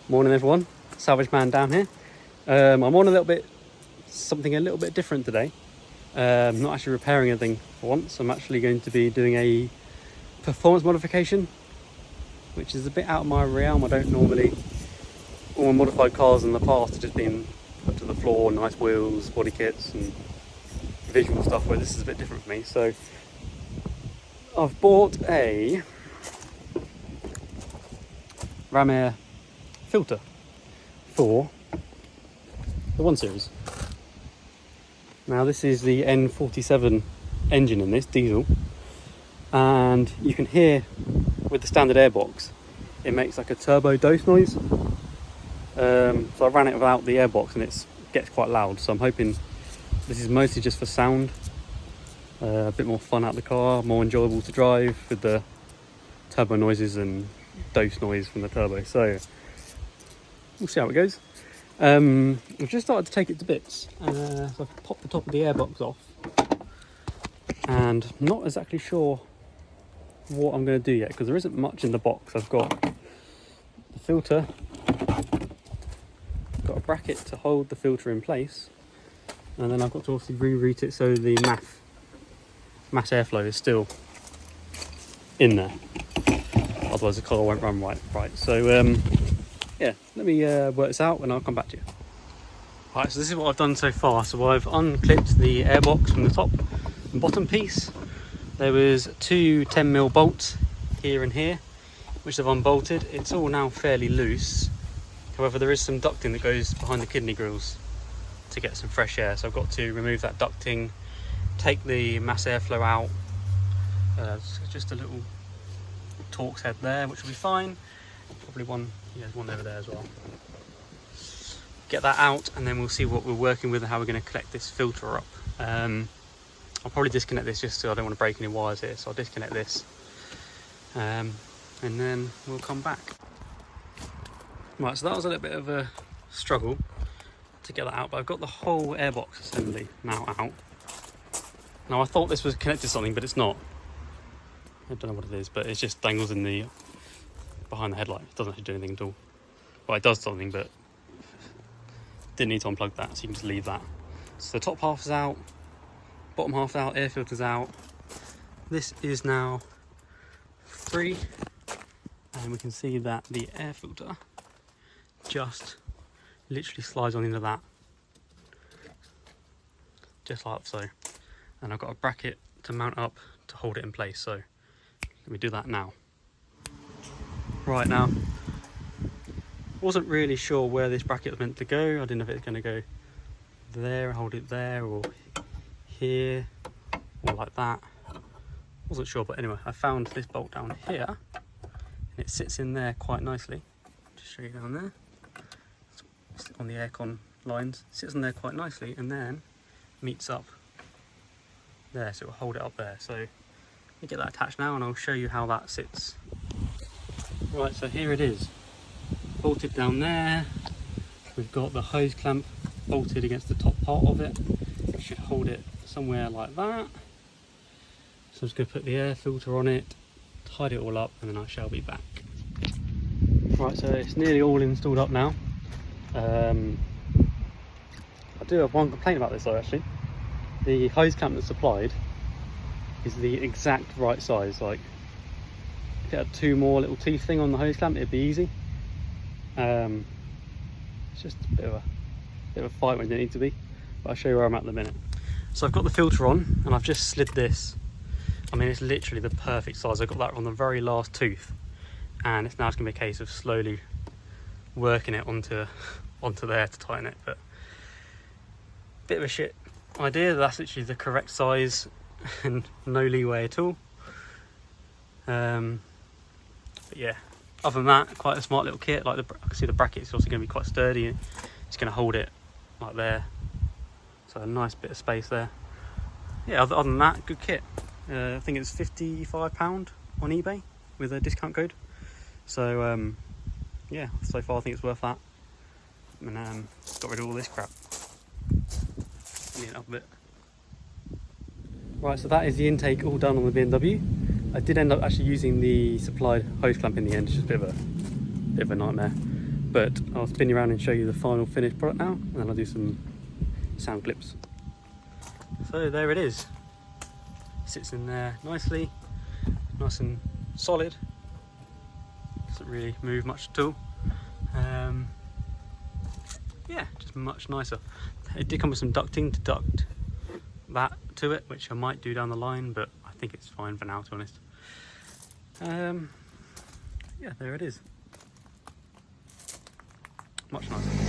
Morning everyone, Salvage Man down here. I'm on something a little bit different today. Not actually repairing anything for once. I'm actually going to be doing a performance modification, which is a bit out of my realm. I don't normally, all my modified cars in the past have just been put to the floor, nice wheels, body kits and visual stuff, where this is a bit different for me. So I've bought a RamAir filter for the 1 Series. Now this is the N47 engine in this, diesel, and you can hear with the standard airbox it makes like a turbo dose noise. So I ran it without the airbox and it gets quite loud, so I'm hoping this is mostly just for sound, a bit more fun out of the car, more enjoyable to drive with the turbo noises and dose noise from the turbo. So we'll see how it goes. We've just started to take it to bits. So I've popped the top of the airbox off and I'm not exactly sure what I'm going to do yet because there isn't much in the box. I've got the filter, got a bracket to hold the filter in place, and then I've got to obviously reroute it so the mass airflow is still in there, otherwise the car won't run right. So yeah, let me work this out and I'll come back to you. Right, so this is what I've done so far. So I've unclipped the airbox from the top and bottom piece. There was two 10mm bolts here and here, which I've unbolted. It's all now fairly loose. However, there is some ducting that goes behind the kidney grills to get some fresh air. So I've got to remove that ducting, take the mass airflow out. Just a little Torx head there, which will be fine. Probably one, yeah, there's one over there as well. Get that out and then we'll see what we're working with and how we're going to collect this filter up. I'll probably disconnect this just so I don't want to break any wires here, so I'll disconnect this and then we'll come back. Right, so that was a little bit of a struggle to get that out, but I've got the whole airbox assembly now out. Now I thought this was connected to something, but it's not. I don't know what it is, but it just dangles in the behind the headlight. It doesn't actually do anything at all. Well, it does something, but didn't need to unplug that, so you can just leave that. So the top half is out, bottom half out, air filter's out. This is now free, and we can see that the air filter just literally slides on into that, just like so. And I've got a bracket to mount up to hold it in place, so let me do that now. Right, now wasn't really sure where this bracket was meant to go. I didn't know if it was going to go there, hold it there, or here, or like that. Wasn't sure, but anyway, I found this bolt down here and it sits in there quite nicely. Just show you down there, it's on the aircon lines, sits in there quite nicely and then meets up there, so it will hold it up there. So let me get that attached now and I'll show you how that sits. Right, so here it is, bolted down there. We've got the hose clamp bolted against the top part of it. It should hold it somewhere like that. So I'm just going to put the air filter on it, tidy it all up, and then I shall be back. Right, so it's nearly all installed up now. I do have one complaint about this though, actually. The hose clamp that's supplied is the exact right size. Like, if it had two more little teeth thing on the hose clamp, it'd be easy. It's just a bit of a fight when it needs to be, but I'll show you where I'm at in a minute. So I've got the filter on and I've just slid this. I mean, it's literally the perfect size. I've got that on the very last tooth, and it's now just gonna be a case of slowly working it onto there to tighten it. But bit of a shit idea. That's literally the correct size and no leeway at all. But yeah, other than that, quite a smart little kit. Like, I can see the bracket is also going to be quite sturdy. It's going to hold it like there, so a nice bit of space there. Yeah, other than that, good kit. I think it's £55 on eBay with a discount code. So yeah, so far I think it's worth that. And got rid of all this crap. Clean it up a bit. Right, so that is the intake all done on the BMW. I did end up actually using the supplied hose clamp in the end. It's just a bit of a nightmare. but I'll spin you around and show you the final finished product now, and then I'll do some sound clips. So there it is. Sits in there nicely, nice and solid. Doesn't really move much at all. Yeah, just much nicer. It did come with some ducting to duct that to it, which I might do down the line, but I think it's fine for now, to be honest. Yeah, there it is. Much nicer.